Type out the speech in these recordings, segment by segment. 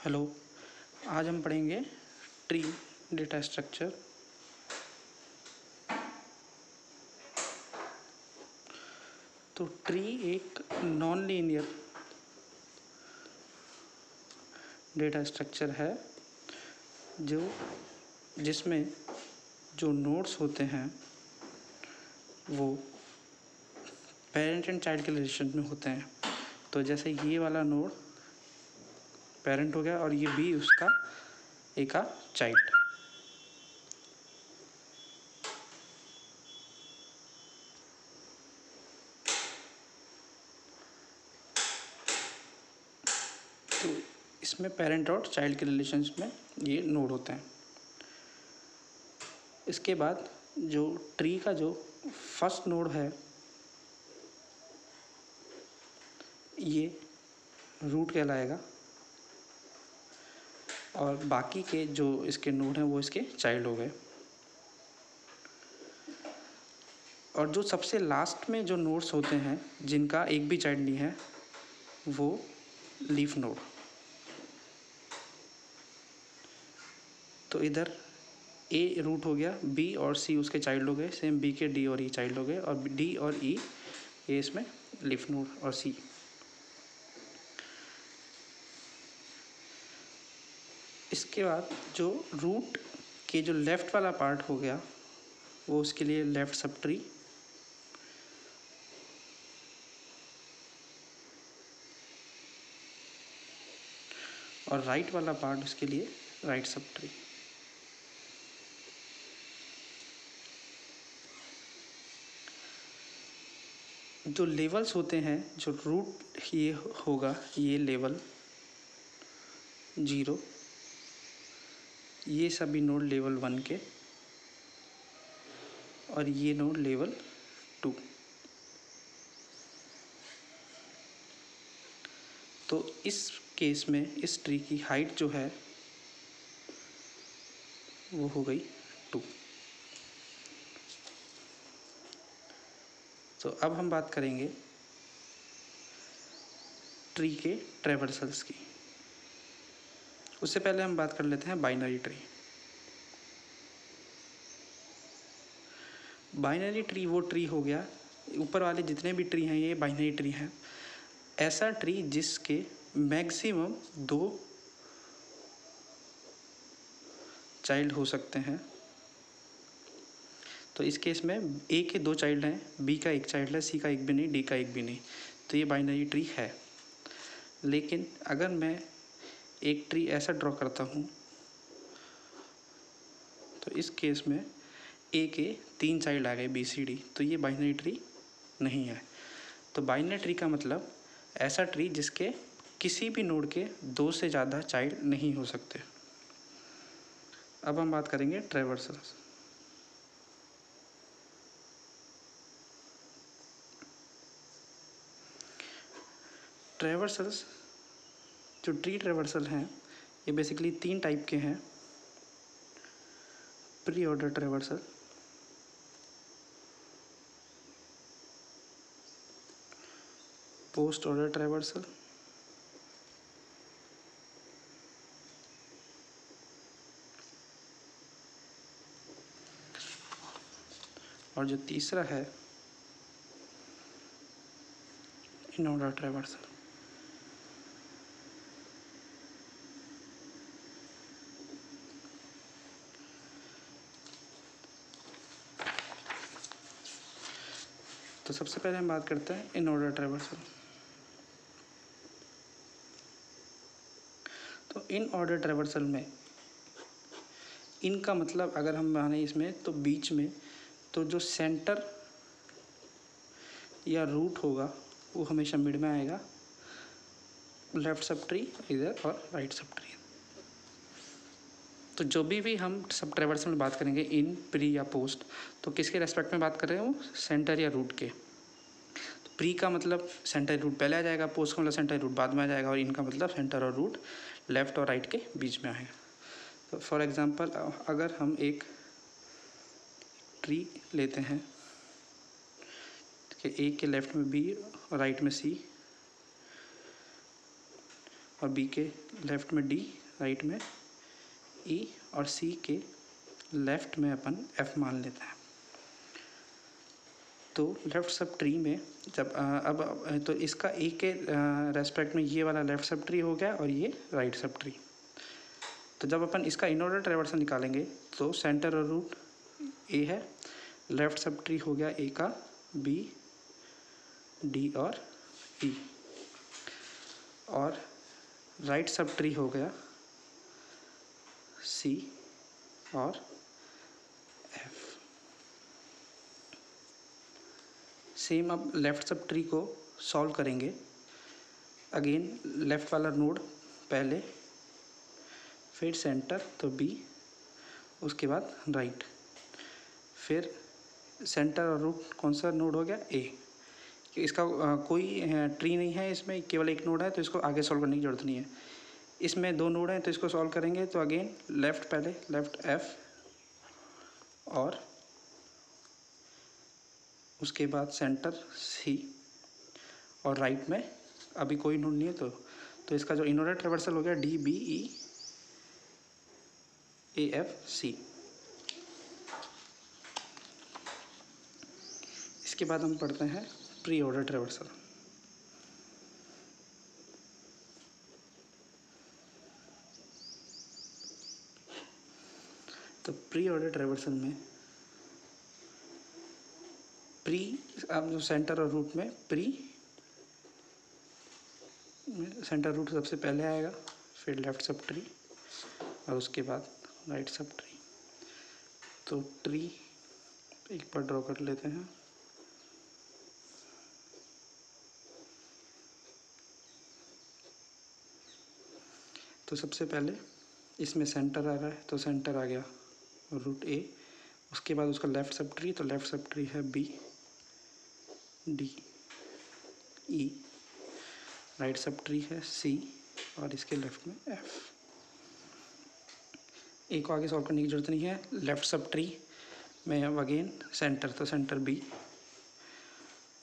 Hello. आज हम पढ़ेंगे ट्री डेटा स्ट्रक्चर। तो ट्री एक नॉन लीनियर डेटा स्ट्रक्चर है जिसमें जो नोड्स होते हैं वो पेरेंट एंड चाइल्ड के रिलेशन में होते हैं। तो जैसे ये वाला नोड पेरेंट हो गया और ये भी उसका एक का चाइल्ड। तो इसमें पेरेंट और चाइल्ड के रिलेशन में ये नोड होते हैं। इसके बाद जो ट्री का जो फर्स्ट नोड है ये रूट कहलाएगा और बाकी के जो इसके नोड हैं वो इसके चाइल्ड हो गए। और जो सबसे लास्ट में जो नोड्स होते हैं जिनका एक भी चाइल्ड नहीं है वो लीफ नोड। तो इधर ए रूट हो गया, बी और सी उसके चाइल्ड हो गए, सेम बी के डी और ई चाइल्ड हो गए और डी और ई ये इसमें लीफ नोड और सी। इसके बाद जो रूट के जो लेफ़्ट वाला पार्ट हो गया वो उसके लिए लेफ़्ट सब ट्री, और राइट वाला पार्ट उसके लिए राइट सब ट्री। जो लेवल्स होते हैं जो रूट ये होगा ये लेवल 0, ये सभी नोड लेवल 1 के और ये नोड लेवल 2। तो इस केस में इस ट्री की हाइट जो है वो हो गई 2। तो अब हम बात करेंगे ट्री के ट्रैवर्सल्स की। उससे पहले हम बात कर लेते हैं बाइनरी ट्री। बाइनरी ट्री वो ट्री हो गया, ऊपर वाले जितने भी ट्री हैं ये बाइनरी ट्री हैं। ऐसा ट्री जिसके मैक्सिमम 2 चाइल्ड हो सकते हैं। तो इस केस में ए के 2 चाइल्ड हैं, बी का 1 चाइल्ड है, सी का 1 भी नहीं, डी का 1 भी नहीं। तो ये बाइनरी ट्री है। लेकिन अगर मैं एक ट्री ऐसा ड्रॉ करता हूँ तो इस केस में ए के 3 चाइल्ड आ गए बी सी डी, तो ये बाइनरी ट्री नहीं है। तो बाइनरी ट्री का मतलब ऐसा ट्री जिसके किसी भी नोड के 2 से ज़्यादा चाइल्ड नहीं हो सकते। अब हम बात करेंगे ट्रैवर्सल्स। ट्रैवर्सल्स जो ट्री ट्रैवर्सल हैं ये बेसिकली 3 टाइप के हैं। Pre order traversal, post order traversal और जो तीसरा है इन ऑर्डर ट्रैवर्सल। तो सबसे पहले हम बात करते हैं इन ऑर्डर ट्रैवर्सल। तो इन ऑर्डर ट्रैवर्सल में इनका मतलब अगर हम माने इसमें तो बीच में तो जो सेंटर या रूट होगा वो हमेशा मिड में आएगा, लेफ्ट सब ट्री इधर और राइट सब ट्री। तो जो भी हम सब ट्रैवर्सल में बात करेंगे इन, प्री या पोस्ट, तो किसके रेस्पेक्ट में बात कर रहे हैं वो सेंटर या रूट के। तो प्री का मतलब सेंटर रूट पहले आ जाएगा, पोस्ट का मतलब सेंटर रूट बाद में आ जाएगा और इनका मतलब सेंटर और रूट लेफ़्ट और राइट के बीच में आएगा। तो फॉर एग्ज़ाम्पल अगर हम एक ट्री लेते हैं कि ए के लेफ़्ट में बी और राइट में सी, और बी के लेफ्ट में डी, राइट में ई, और सी के लेफ्ट में अपन एफ मान लेते हैं। तो लेफ्ट सब ट्री में जब अब तो इसका ए के रेस्पेक्ट में ये वाला लेफ्ट सब ट्री हो गया और ये राइट सब ट्री। तो जब अपन इसका इन ऑर्डर ट्रैवर्सल निकालेंगे तो सेंटर और रूट ए है, लेफ्ट सब ट्री हो गया ए का बी, डी और ई, और राइट सब ट्री हो गया सी और एफ। सेम अब लेफ्ट सब ट्री को सॉल्व करेंगे। अगेन लेफ्ट वाला नोड पहले, फिर सेंटर तो बी, उसके बाद राइट, फिर सेंटर और रूट कौन सा नोड हो गया ए। इसका कोई ट्री नहीं है, इसमें केवल एक नोड है तो इसको आगे सॉल्व करने की ज़रूरत नहीं है। इसमें दो नोड हैं तो इसको सॉल्व करेंगे तो अगेन लेफ्ट पहले, लेफ्ट एफ, और उसके बाद सेंटर सी, और राइट में अभी कोई नोड नहीं है तो इसका जो इनोडर ट्रैवर्सल हो गया डी, बी, ई, ए, एफ, सी। इसके बाद हम पढ़ते हैं प्री ऑर्डर ट्रैवर्सल। तो प्री ऑर्डर ट्रैवर्सल में प्री, अब जो सेंटर और रूट में प्री, सेंटर रूट सबसे पहले आएगा, फिर लेफ्ट सब ट्री और उसके बाद राइट सब ट्री। तो ट्री एक बार ड्रॉ कर लेते हैं। तो सबसे पहले इसमें सेंटर आ रहा है तो सेंटर आ गया रूट ए, उसके बाद उसका लेफ्ट सब ट्री, तो लेफ्ट सब ट्री है बी, डी, ई, राइट सब ट्री है सी, और इसके लेफ्ट में एफ। ए को आगे सॉल्व करने की ज़रूरत नहीं है। लेफ्ट सब ट्री में अब अगेन सेंटर, तो सेंटर बी,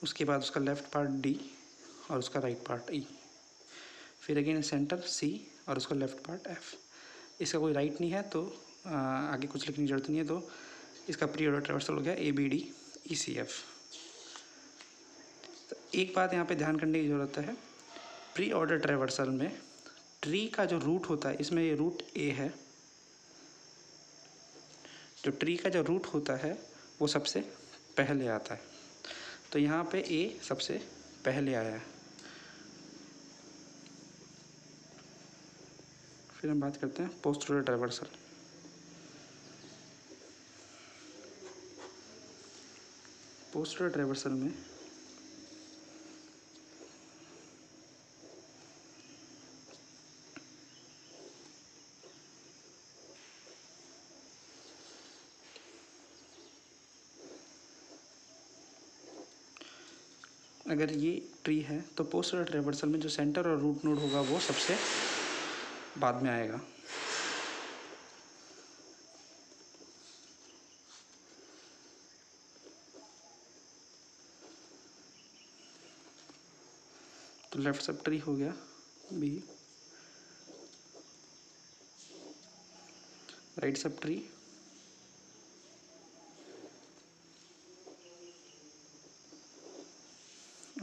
उसके बाद उसका लेफ्ट पार्ट डी और उसका राइट पार्ट ई, फिर अगेन सेंटर सी और उसका लेफ्ट पार्ट एफ। इसका कोई राइट नहीं है तो आगे कुछ लिखने की ज़रूरत नहीं है, तो इसका प्री ऑर्डर ट्रैवर्सल हो गया ए, बी, डी, ई, सी, एफ। तो एक बात यहाँ पे ध्यान करने की ज़रूरत है, प्री ऑर्डर ट्रैवर्सल में ट्री का जो रूट होता है, इसमें ये रूट ए है, जो ट्री का जो रूट होता है वो सबसे पहले आता है, तो यहाँ पे ए सबसे पहले आया है। फिर हम बात करते हैं post order traversal. Post order traversal में अगर ये ट्री है तो पोस्ट ऑर्डर ट्रैवर्सल में जो सेंटर और रूट नोड होगा वो सबसे बाद में आएगा। तो लेफ्ट सब ट्री हो गया बी, राइट सब ट्री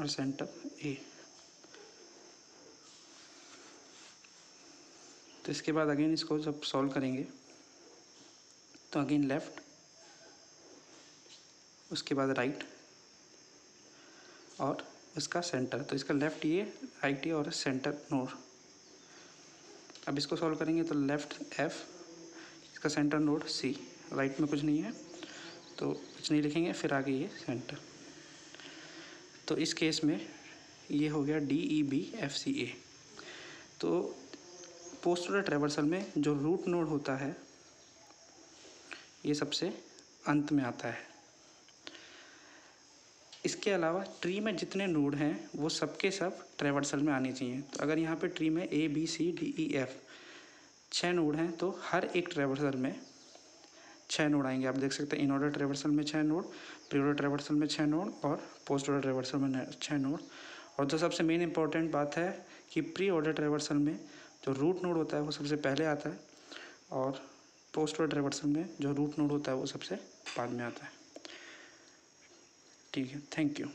और सेंटर ए। तो इसके बाद अगेन इसको जब सॉल्व करेंगे तो अगेन लेफ्ट, उसके बाद राइट और इसका सेंटर, तो इसका लेफ्ट ये, राइट ये और सेंटर नोड। अब इसको सॉल्व करेंगे तो लेफ्ट एफ, इसका सेंटर नोड सी, राइट में कुछ नहीं है तो कुछ नहीं लिखेंगे, फिर आगे ये सेंटर। तो इस केस में ये हो गया डी, ई, बी, एफ, सी, ए। तो पोस्ट ऑर्डर ट्रैवर्सल में जो रूट नोड होता है ये सबसे अंत में आता है। इसके अलावा ट्री में जितने नोड हैं वो सबके सब ट्रैवर्सल में आने चाहिए। तो अगर यहाँ पे ट्री में ए, बी, सी, डी, ई, एफ 6 नोड हैं तो हर एक ट्रैवर्सल में 6 नोड आएंगे। आप देख सकते हैं इन ऑर्डर ट्रैवर्सल में 6 नोड, प्री ऑर्डर ट्रैवर्सल में 6 नोड और पोस्ट ऑर्डर ट्रैवर्सल में 6 नोड। और जो सबसे मेन इंपॉर्टेंट बात है कि प्री ऑर्डर ट्रैवर्सल में जो रूट नोड होता है वो सबसे पहले आता है और पोस्ट ऑर्डर ट्रैवर्सल में जो रूट नोड होता है वो सबसे बाद में आता है। ठीक है, थैंक यू।